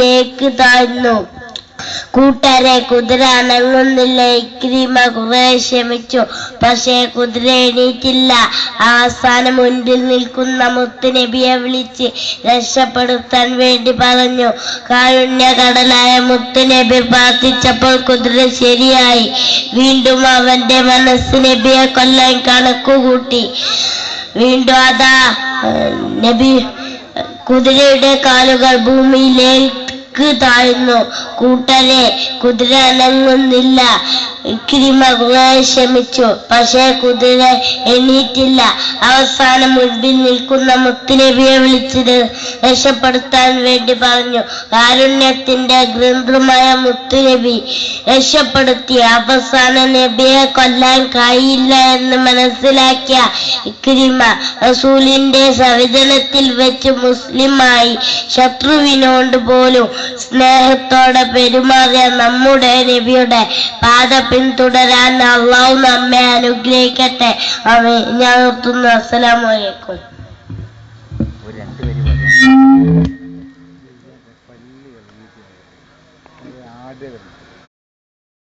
ലേക്ക് താഴ്ന്നു. കൂട്ടരെ, കുതിര അനങ്ങുന്നില്ല. ഇക്രിമ കുറെ ശ്രമിച്ചു, പക്ഷേ കുതിര എണീറ്റില്ല. അവസാനം മുൻപിൽ നിൽക്കുന്ന മുത്തുനബിയെ വിളിച്ച് രക്ഷപ്പെടുത്താൻ വേണ്ടി പറഞ്ഞു. കാരുണ്യകടലായ മുത്തുനബി പ്രാർത്ഥിച്ചപ്പോൾ കുതിര ശരിയായി. വീണ്ടും അവന്റെ മനസ്സ് നബിയെ കൊല്ലാൻ കണക്കുകൂട്ടി. വീണ്ടും അതാ നബി കുതിരയുടെ കാലുകൾ ഭൂമിയിലേക്ക് താഴ്ന്നു. കൂട്ടരെ, കുതിര അനങ്ങുന്നില്ല. ഇക്രിമ കുറെ ശ്രമിച്ചു, പക്ഷേ കുതിര എണീറ്റില്ല. അവസാനം മുൻപിൽ നിൽക്കുന്ന മുത്തുനബിയെ വിളിച്ച് രക്ഷപ്പെടുത്താൻ വേണ്ടി പറഞ്ഞു. കാരുണ്യത്തിന്റെ ഗ്രന്ഥമായ മുത്തുനബി രക്ഷപ്പെടുത്തി. അവസാനം നബിയെ കൊല്ലാൻ കഴിയില്ല എന്ന് മനസ്സിലാക്കിയ ഇക്രിമ റസൂലിന്റെ സവിധനത്തിൽ വെച്ച് മുസ്ലിമായി. ശത്രുവിനോട് പോലും സ്നേഹത്തോടെ പെരുമാറിയ നമ്മുടെ നബിയുടെ പാത പിന്തുടരാൻ അള്ളാഹു നമ്മെ അനുഗ്രഹിക്കട്ടെ. ആമീൻ. ഞാൻ നിർത്തുന്നു. അസ്സലാമു അലൈക്കും.